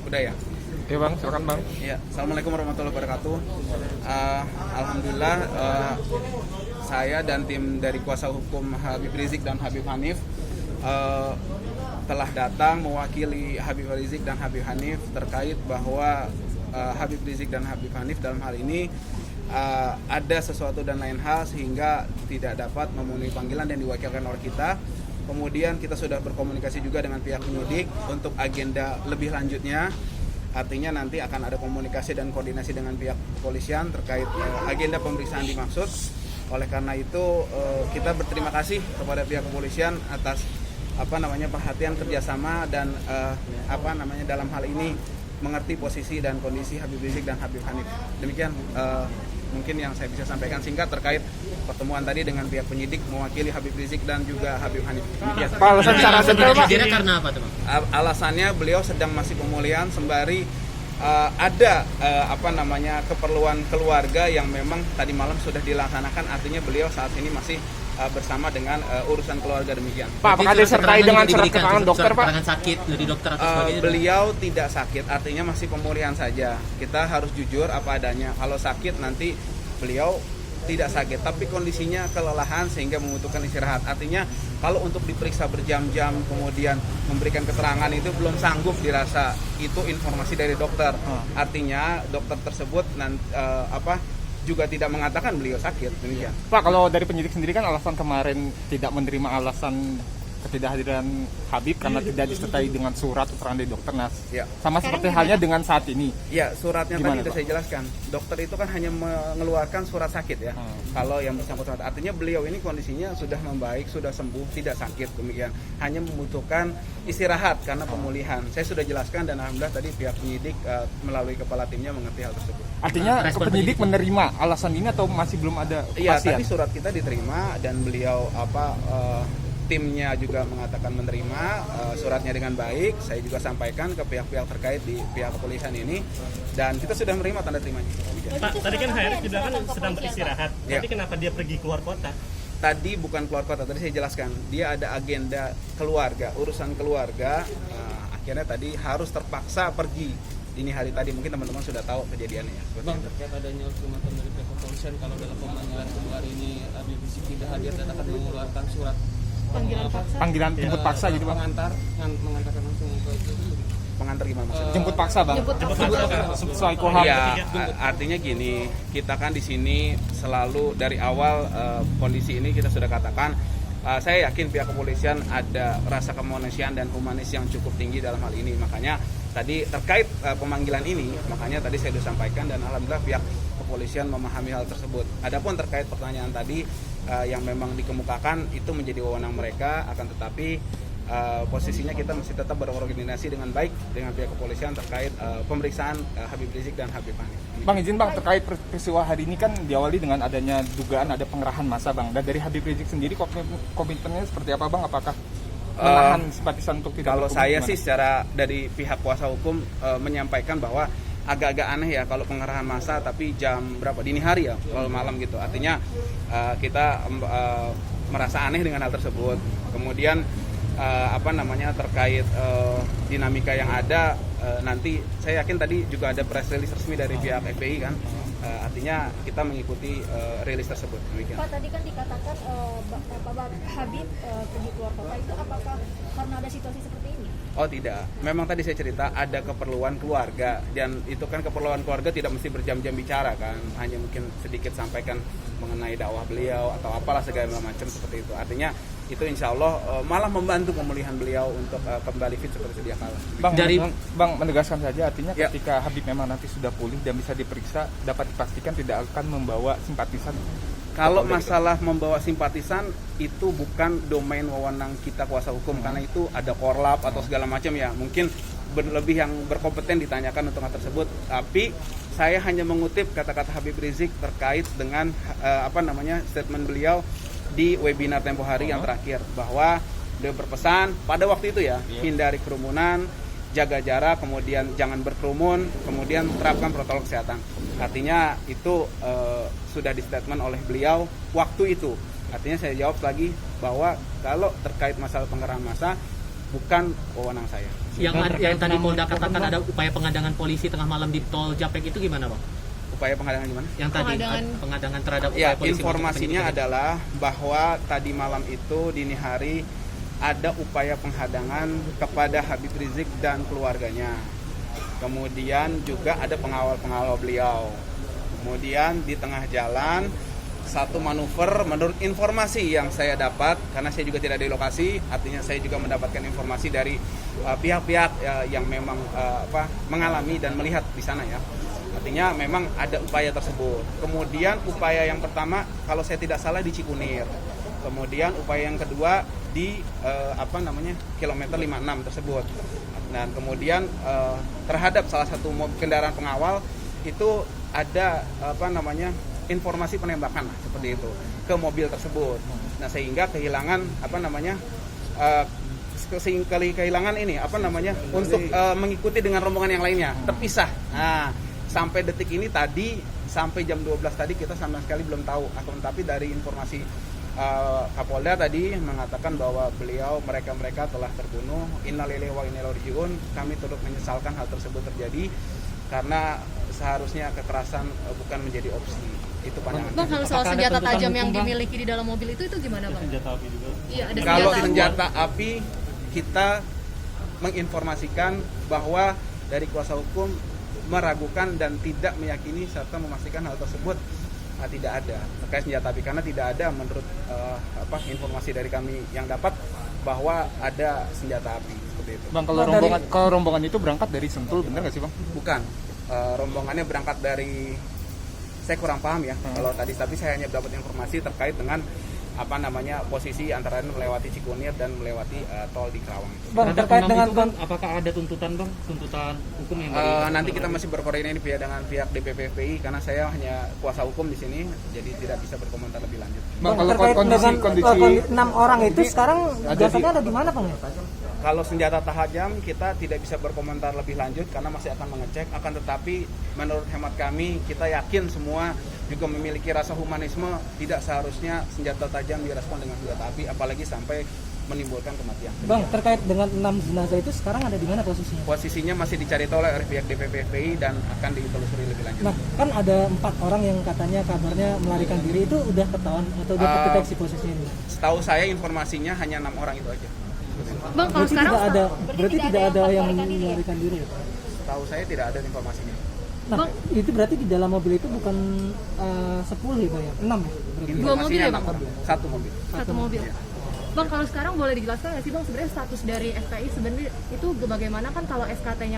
Udah ya? Oke bang, silakan bang. Ya, Assalamualaikum warahmatullahi wabarakatuh. Alhamdulillah saya dan tim dari kuasa hukum Habib Rizik dan Habib Hanif telah datang mewakili Habib Rizik dan Habib Hanif terkait bahwa Habib Rizik dan Habib Hanif dalam hal ini ada sesuatu dan lain hal sehingga tidak dapat memenuhi panggilan dan diwakilkan oleh kita. Kemudian kita sudah berkomunikasi juga dengan pihak penyidik untuk agenda lebih lanjutnya. Artinya nanti akan ada komunikasi dan koordinasi dengan pihak kepolisian terkait agenda pemeriksaan dimaksud. Oleh karena itu kita berterima kasih kepada pihak kepolisian atas perhatian kerjasama dan dalam hal ini mengerti posisi dan kondisi Habib Rizik dan Habib Hanif. Demikian mungkin yang saya bisa sampaikan singkat terkait pertemuan tadi dengan pihak penyidik mewakili Habib Rizik dan juga Habib Hanif. Demikian. Pak, alasan secara detail Pak? Karena apa tuh Bang? Alasannya beliau sedang masih pemulihan sembari ada keperluan keluarga yang memang tadi malam sudah dilaksanakan, artinya beliau saat ini masih bersama dengan urusan keluarga. Demikian. Pak, apakah disertai dengan surat keterangan dokter Pak? Keterangan sakit dari dokter atau sebagainya? Beliau tidak sakit, artinya masih pemulihan saja. Kita harus jujur apa adanya. Kalau sakit nanti beliau tidak sakit, tapi kondisinya kelelahan sehingga membutuhkan istirahat. Artinya kalau untuk diperiksa berjam-jam kemudian memberikan keterangan itu belum sanggup dirasa. Itu informasi dari dokter. Artinya dokter tersebut juga tidak mengatakan beliau sakit. Demikian. Pak, kalau dari penyidik sendiri kan alasan kemarin tidak menerima alasan ketidakhadiran Habib karena tidak disertai dengan surat keterangan dari dokter. Nah, sama seperti halnya dengan saat ini. Ya, suratnya gimana, tadi sudah saya jelaskan. Dokter itu kan hanya mengeluarkan surat sakit ya. Kalau yang bersangkutan, artinya beliau ini kondisinya sudah membaik, sudah sembuh, tidak sakit. Demikian. Hanya membutuhkan istirahat karena pemulihan. Saya sudah jelaskan dan alhamdulillah tadi pihak penyidik melalui kepala timnya mengerti hal tersebut. Artinya penyidik menerima alasan ini atau masih belum ada Iya, kepastian? tadi surat kita diterima dan beliau timnya juga mengatakan menerima suratnya dengan baik. Saya juga sampaikan ke pihak-pihak terkait di pihak kepolisian ini dan kita sudah menerima tanda terimanya. Pak, tadi kan HRS juga kan sedang beristirahat. Tapi kenapa dia pergi keluar kota? Tadi bukan keluar kota, tadi saya jelaskan. Dia ada agenda keluarga, urusan keluarga. Akhirnya tadi harus terpaksa pergi dini hari tadi. Mungkin teman-teman sudah tahu kejadiannya. Bang, terkait adanya ultimatum dari pihak kepolisian kalau dalam pemanggilan kedua hari ini Habib Rizik tidak hadir dan akan mengeluarkan surat panggilan jemput paksa gitu Bang? mengantarkan langsung ke Pengantar gimana maksudnya? Jemput paksa Bang? Sesuai KUHP. Ya, artinya gini, kita kan di sini selalu dari awal kondisi ini kita sudah katakan, saya yakin pihak kepolisian ada rasa kemanusiaan dan humanis yang cukup tinggi dalam hal ini. Makanya tadi terkait pemanggilan ini, makanya tadi saya sudah sampaikan dan alhamdulillah pihak kepolisian memahami hal tersebut. Adapun terkait pertanyaan tadi yang memang dikemukakan itu menjadi wewenang mereka, akan tetapi posisinya kita mesti tetap berkoordinasi dengan baik dengan pihak kepolisian terkait pemeriksaan Habib Rizik dan Habib Hanif. Bang, izin Bang, terkait peristiwa hari ini kan diawali dengan adanya dugaan ada pengerahan massa Bang. Dan dari Habib Rizik sendiri komitmennya seperti apa Bang? Apakah menahan simpatisan untuk tidak kalau berkumpul? saya sih secara dari pihak kuasa hukum menyampaikan bahwa agak-agak aneh ya kalau pengerahan massa tapi jam berapa, dini hari ya, kalau malam gitu. Artinya kita merasa aneh dengan hal tersebut. Kemudian terkait dinamika yang ada, nanti saya yakin tadi juga ada press release resmi dari pihak FPI kan. Artinya kita mengikuti rilis tersebut. Demikian. Pak, tadi kan dikatakan Habib pergi keluar kota, itu apakah karena ada situasi seperti ini? Oh tidak, memang tadi saya cerita ada keperluan keluarga dan itu kan keperluan keluarga tidak mesti berjam-jam bicara kan, hanya mungkin sedikit sampaikan mengenai dakwah beliau atau apalah segala macam seperti itu. Artinya itu insya Allah malah membantu pemulihan beliau untuk kembali fit seperti sedia kala. Bang menegaskan saja, artinya ketika Habib memang nanti sudah pulih dan bisa diperiksa, dapat dipastikan tidak akan membawa simpatisan. Kalau masalah membawa simpatisan itu bukan domain wewenang kita kuasa hukum, karena itu ada korlap atau segala macam ya, mungkin lebih yang berkompeten ditanyakan untuk hal tersebut. Tapi saya hanya mengutip kata-kata Habib Rizik terkait dengan statement beliau di webinar tempo hari yang terakhir, bahwa beliau berpesan pada waktu itu ya, hindari kerumunan, jaga jarak, kemudian jangan berkerumun, kemudian terapkan protokol kesehatan. Artinya itu sudah di statement oleh beliau waktu itu. Artinya saya jawab lagi bahwa kalau terkait masalah pengerahan massa, bukan wewenang saya. Yang tadi Polda katakan ada upaya pengadangan polisi tengah malam di Tol Japek itu gimana, Bang? Upaya penghadangan gimana? Yang tadi pengadangan terhadap Ya, upaya polisi. informasinya adalah bahwa tadi malam itu dini hari ada upaya penghadangan kepada Habib Rizik dan keluarganya. Kemudian juga ada pengawal-pengawal beliau. Kemudian di tengah jalan satu manuver, menurut informasi yang saya dapat, karena saya juga tidak di lokasi, artinya saya juga mendapatkan informasi dari pihak-pihak yang memang mengalami dan melihat di sana ya. Artinya memang ada upaya tersebut. Kemudian upaya yang pertama, kalau saya tidak salah di Cikunir. Kemudian upaya yang kedua di kilometer 56 tersebut. Dan kemudian terhadap salah satu kendaraan pengawal itu ada informasi penembakan seperti itu ke mobil tersebut. Nah, sehingga kehilangan kehilangan ini untuk mengikuti dengan rombongan yang lainnya terpisah. Nah, sampai detik ini tadi sampai jam 12 tadi kita sama sekali belum tahu. Akan tetapi dari informasi Kapolda tadi mengatakan bahwa mereka telah terbunuh. Innalillahi wa inna ilaihi raji'un. Kami turut menyesalkan hal tersebut terjadi karena seharusnya kekerasan bukan menjadi opsi. Itu pandangan. Bang, kalau soal senjata tajam yang dimiliki di dalam mobil itu gimana, Bang? Senjata api juga. Iya, ada Kalau senjata api kita menginformasikan bahwa dari kuasa hukum meragukan dan tidak meyakini serta memastikan hal tersebut tidak ada terkait senjata api, karena tidak ada menurut informasi dari kami yang dapat bahwa ada senjata api seperti itu. Bang, kalau rombongan itu berangkat dari Sentul, benar nggak sih, Bang? Bukan, rombongannya berangkat dari, saya kurang paham ya kalau tadi, tapi saya hanya dapat informasi terkait dengan posisi antara melewati Cikunir dan melewati tol di Kerawang. Bang, terkait dengan Bang, apakah ada tuntutan hukum yang nanti kita masih berkoordinasi dengan pihak DPP FPI karena saya hanya kuasa hukum di sini, jadi tidak bisa berkomentar lebih lanjut. Bang, kalau kondisi 6 orang itu sekarang jasadnya ada di mana, Bang? Kalau senjata tajam kita tidak bisa berkomentar lebih lanjut karena masih akan mengecek. Akan tetapi menurut hemat kami, kita yakin semua juga memiliki rasa humanisme. Tidak seharusnya senjata tajam direspon dengan senjata api, apalagi sampai menimbulkan kematian. Bang, terkait dengan 6 jenazah itu sekarang ada di mana posisinya? Posisinya masih dicari tahu oleh pihak DPP FPI dan akan ditelusuri lebih lanjut. Nah, kan ada 4 orang yang katanya kabarnya melarikan diri, itu udah ketahuan atau udah terdeteksi posisinya ini? Setahu saya informasinya hanya 6 orang itu aja. Bang, kalau sekarang berarti tidak ada yang melarikan diri ya? Setahu saya tidak ada informasinya. Nah, itu berarti di dalam mobil itu bukan 10 ya, Bang ya? 6 ya? Berarti. Dua mobil ya, Bang? Satu mobil. Satu mobil. Bang, kalau sekarang boleh dijelaskan nggak sih, Bang, sebenarnya status dari FPI sebenarnya itu bagaimana, kan kalau SKT-nya